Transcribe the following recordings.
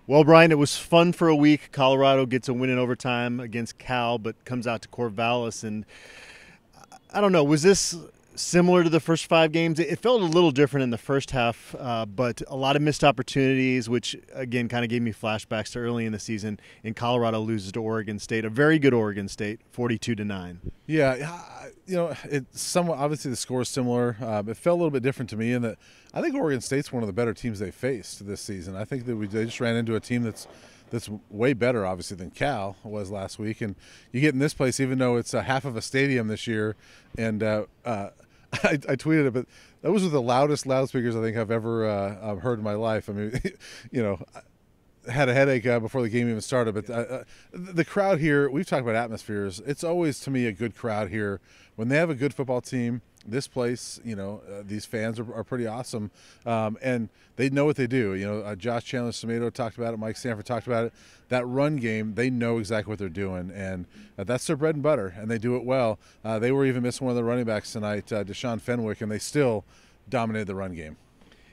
Well, Brian, it was fun for a week. Colorado gets a win in overtime against Cal, but comes out to Corvallis. And I don't know, was this similar to the first 5 games? It felt a little different in the first half, but a lot of missed opportunities, which, again, kind of gave me flashbacks to early in the season. And Colorado loses to Oregon State, a very good Oregon State, 42-9. Yeah, it's somewhat obviously the score is similar. It felt a little bit different to me in that I think Oregon State's one of the better teams they faced this season. I think that they just ran into a team that's way better, obviously, than Cal was last week. And you get in this place, even though it's a half of a stadium this year. And I tweeted it, but those were the loudest loudspeakers I think I've ever heard in my life. I mean, had a headache before the game even started. But the crowd here, we've talked about atmospheres. It's always, to me, a good crowd here. When they have a good football team, this place, these fans are pretty awesome. And they know what they do. Josh Chandler-Tomato talked about it. Mike Sanford talked about it. That run game, they know exactly what they're doing. And that's their bread and butter, and they do it well. They were even missing one of their running backs tonight, Deshaun Fenwick, and they still dominated the run game.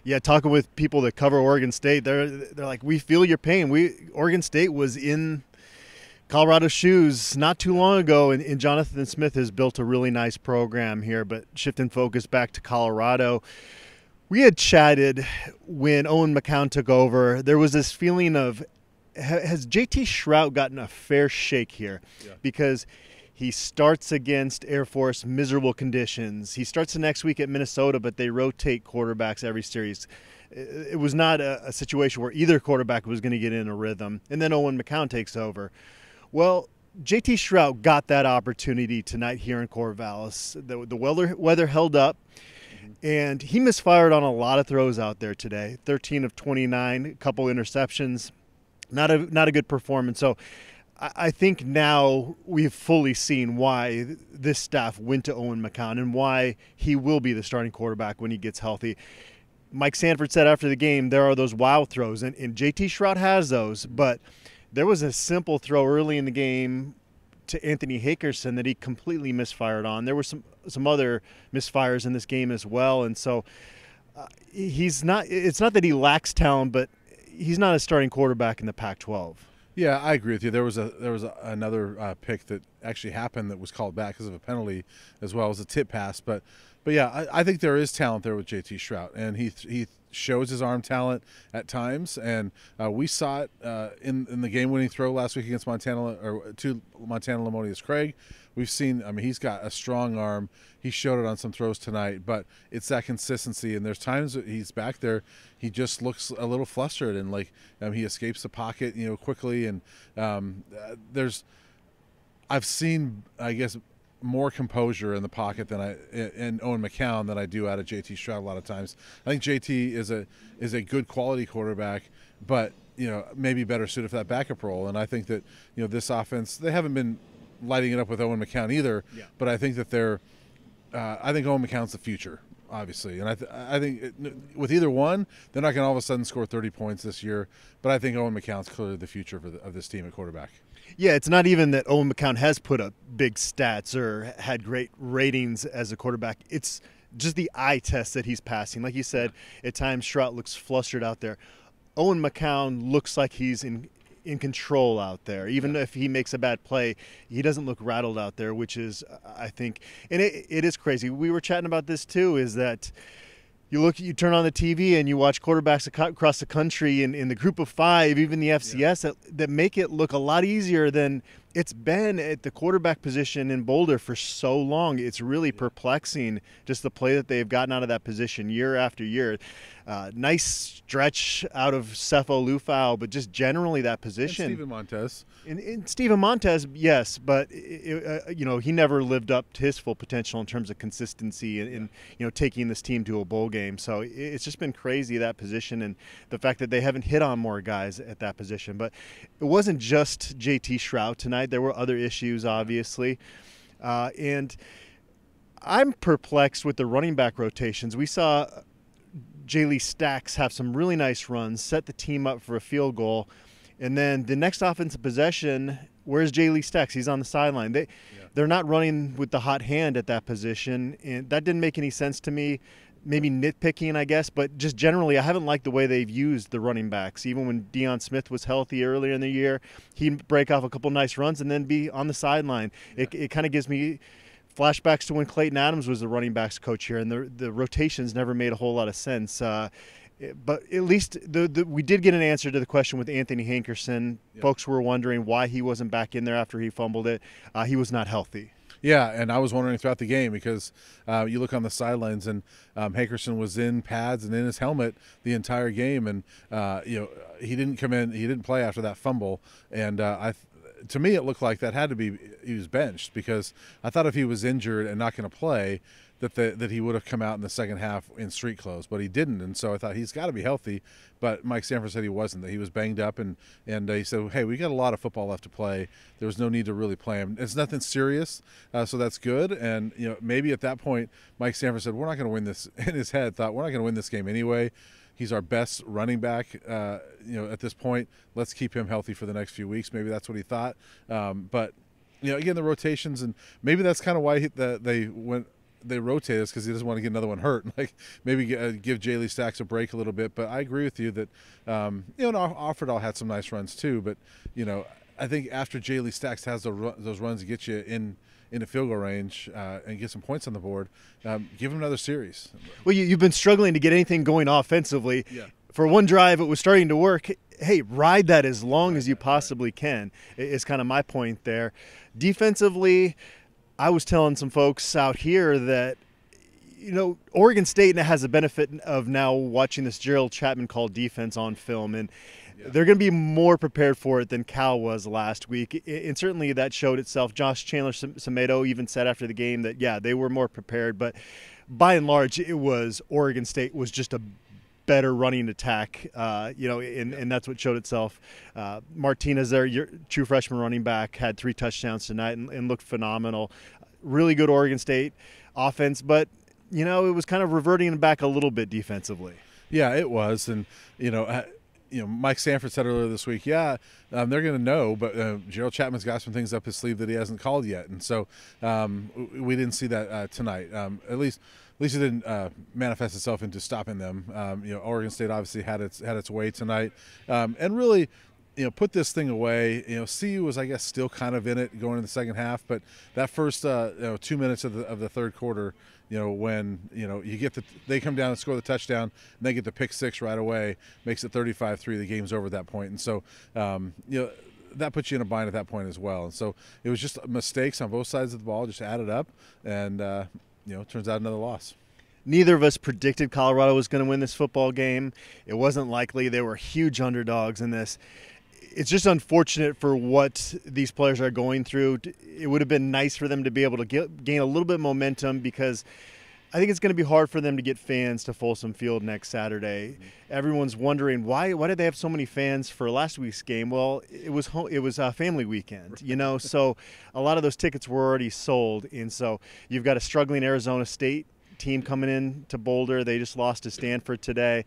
Yeah, talking with people that cover Oregon State, they're like, we feel your pain. Oregon State was in Colorado's shoes not too long ago, and Jonathan Smith has built a really nice program here. But shifting focus back to Colorado, we had chatted when Owen McCown took over. There was this feeling of, has JT Shrout gotten a fair shake here? Yeah. Because he starts against Air Force, miserable conditions. He starts the next week at Minnesota, but they rotate quarterbacks every series. It was not a situation where either quarterback was going to get in a rhythm. And then Owen McCown takes over. Well, JT Shrout got that opportunity tonight here in Corvallis. The weather held up, and he misfired on a lot of throws out there today. 13 of 29, a couple interceptions. Not a good performance. So I think now we've fully seen why this staff went to Owen McCown and why he will be the starting quarterback when he gets healthy. Mike Sanford said after the game there are those wow throws, and JT Shrout has those, but there was a simple throw early in the game to Anthony Hakerson that he completely misfired on. There were some other misfires in this game as well, and so it's not that he lacks talent, but he's not a starting quarterback in the Pac-12. Yeah, I agree with you. There was another pick that actually happened that was called back because of a penalty as well as a tip pass. But yeah, I think there is talent there with JT Shrout, and he shows his arm talent at times, and we saw it in the game-winning throw last week against Montana Lamonius Craig. We've seen, he's got a strong arm. He showed it on some throws tonight, but it's that consistency. And there's times that he's back there, he just looks a little flustered, and he escapes the pocket, quickly. And I've seen, I guess, more composure in the pocket in Owen McCown than I do out of JT Shrout a lot of times. I think JT is a good quality quarterback, but maybe better suited for that backup role. And I think that this offense, they haven't been lighting it up with Owen McCown either. Yeah. But I think that I think Owen McCown's the future, obviously, and I think with either one, they're not going to all of a sudden score 30 points this year. But I think Owen McCown's clearly the future of this team at quarterback. Yeah, it's not even that Owen McCown has put up big stats or had great ratings as a quarterback. It's just the eye test that he's passing. Like you said, at times Shrout looks flustered out there. Owen McCown looks like he's in control out there. Even if he makes a bad play, he doesn't look rattled out there, which is, I think, and it is crazy. We were chatting about this too, is that you turn on the TV and you watch quarterbacks across the country in the group of five, even the FCS, that make it look a lot easier than it's been at the quarterback position in Boulder for so long. It's really perplexing, just the play that they've gotten out of that position year after year. Nice stretch out of Cepho Lufau, but just generally that position. And Steven Montez. And Steven Montez, yes, but he never lived up to his full potential in terms of consistency and taking this team to a bowl game. So it's just been crazy, that position, and the fact that they haven't hit on more guys at that position. But it wasn't just JT Shrout tonight. There were other issues, obviously, and I'm perplexed with the running back rotations. We saw J-Lee Stacks have some really nice runs, set the team up for a field goal. And then the next offensive possession, where's J-Lee Stacks? He's on the sideline. They're not running with the hot hand at that position, and that didn't make any sense to me. maybe nitpicking, I guess, but just generally, I haven't liked the way they've used the running backs. Even when Deion Smith was healthy earlier in the year, he'd break off a couple nice runs and then be on the sideline. Yeah. It kind of gives me flashbacks to when Clayton Adams was the running backs coach here, and the rotations never made a whole lot of sense. But at least we did get an answer to the question with Anthony Hankerson. Yep. Folks were wondering why he wasn't back in there after he fumbled it. He was not healthy. Yeah, and I was wondering throughout the game because you look on the sidelines and Hankerson was in pads and in his helmet the entire game, and he didn't come in, he didn't play after that fumble, and to me it looked like that had to be he was benched, because I thought if he was injured and not going to play, that he would have come out in the second half in street clothes, but he didn't, and so I thought he's got to be healthy. But Mike Sanford said he wasn't, that he was banged up, and he said, hey, we got a lot of football left to play. There was no need to really play him. It's nothing serious, so that's good. And maybe at that point, Mike Sanford said, we're not going to win this. In his head, thought we're not going to win this game anyway. He's our best running back, at this point. Let's keep him healthy for the next few weeks. Maybe that's what he thought. But again, the rotations, and maybe that's kind of why they rotate us, because he doesn't want to get another one hurt. Like maybe give J.Lee Stacks a break a little bit. But I agree with you that Offerdahl had some nice runs too. But I think after J.Lee Stacks has those runs to get you in the field goal range and get some points on the board, give him another series. Well, you've been struggling to get anything going offensively. Yeah. For one drive, it was starting to work. Hey, ride that as long as you possibly can. Is kind of my point there. Defensively, I was telling some folks out here that, Oregon State has the benefit of now watching this Gerald Chapman called defense on film, and they're going to be more prepared for it than Cal was last week. And certainly that showed itself. Josh Chandler-Semedo even said after the game that, yeah, they were more prepared, but by and large, it was Oregon State was just a better running attack, and that's what showed itself. Martinez, their true freshman running back, had 3 touchdowns tonight and looked phenomenal. Really good Oregon State offense, but it was kind of reverting back a little bit defensively. Yeah, it was, and Mike Sanford said earlier this week, they're going to know, but Gerald Chapman's got some things up his sleeve that he hasn't called yet, and so we didn't see that tonight. At least it didn't manifest itself into stopping them. Oregon State obviously had its way tonight, and really, put this thing away. CU was, I guess, still kind of in it going in the second half, but that first 2 minutes of the third quarter, when you get they come down and score the touchdown, and they get the pick six right away, makes it 35-3. The game's over at that point, and so that puts you in a bind at that point as well. And so it was just mistakes on both sides of the ball, just added up, and turns out another loss. Neither of us predicted Colorado was going to win this football game. It wasn't likely. They were huge underdogs in this. It's just unfortunate for what these players are going through. It would have been nice for them to be able to gain a little bit of momentum, because I think it's going to be hard for them to get fans to Folsom Field next Saturday. Everyone's wondering why did they have so many fans for last week's game? Well, it was a family weekend, so a lot of those tickets were already sold, and so you've got a struggling Arizona State team coming in to Boulder. They just lost to Sanford today.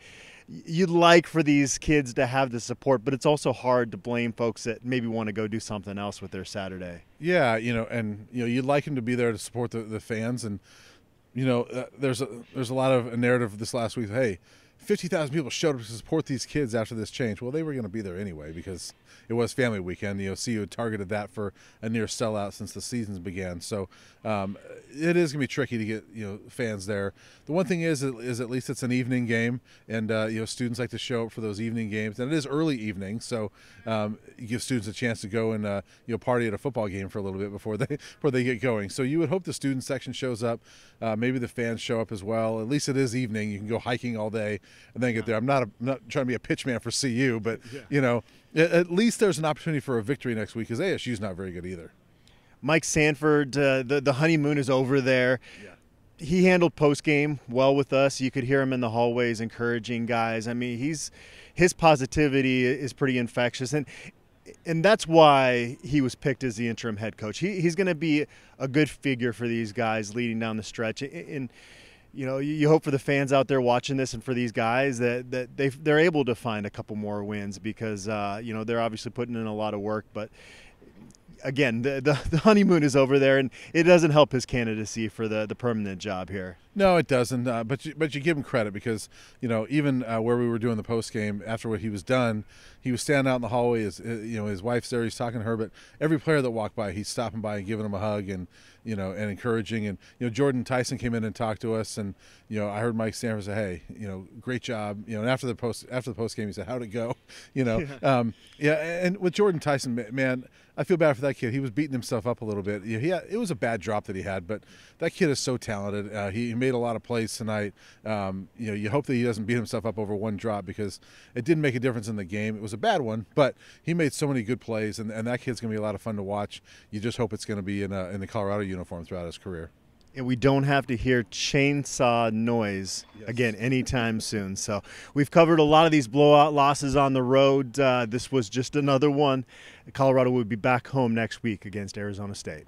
You'd like for these kids to have the support, but it's also hard to blame folks that maybe want to go do something else with their Saturday. Yeah, and you'd like them to be there to support the fans, and there's a lot of a narrative this last week. Hey, 50,000 people showed up to support these kids after this change. Well, they were going to be there anyway because it was family weekend. CU had targeted that for a near sellout since the seasons began. So it is going to be tricky to get fans there. The one thing is at least it's an evening game, and students like to show up for those evening games, and it is early evening, so you give students a chance to go and party at a football game for a little bit before they get going. So you would hope the student section shows up, maybe the fans show up as well. At least it is evening. You can go hiking all day and then get there. I'm not trying to be a pitch man for CU, but at least there's an opportunity for a victory next week, because ASU's not very good either. Mike Sanford, the honeymoon is over there. Yeah. He handled post-game well with us. You could hear him in the hallways encouraging guys. I mean, his positivity is pretty infectious, and that's why he was picked as the interim head coach. He's going to be a good figure for these guys leading down the stretch. And you hope for the fans out there watching this and for these guys that they're able to find a couple more wins, because they're obviously putting in a lot of work. But again, the honeymoon is over there, and it doesn't help his candidacy for the permanent job here. No, it doesn't. But you give him credit because even where we were doing the post game after what he was done, he was standing out in the hallway. His wife's there. He's talking to her, but every player that walked by, he's stopping by and giving him a hug and and encouraging. And Jordan Tyson came in and talked to us, and I heard Mike Sanford say, "Hey, great job." And after the post game, he said, "How'd it go?" Yeah. And with Jordan Tyson, man, I feel bad for that kid. He was beating himself up a little bit. It was a bad drop that he had, but that kid is so talented. He made a lot of plays tonight. You hope that he doesn't beat himself up over one drop because it didn't make a difference in the game. It was a bad one, but he made so many good plays, and that kid's going to be a lot of fun to watch. You just hope it's going to be in the Colorado uniform throughout his career. And we don't have to hear chainsaw noise again anytime soon. So we've covered a lot of these blowout losses on the road. This was just another one. Colorado will be back home next week against Arizona State.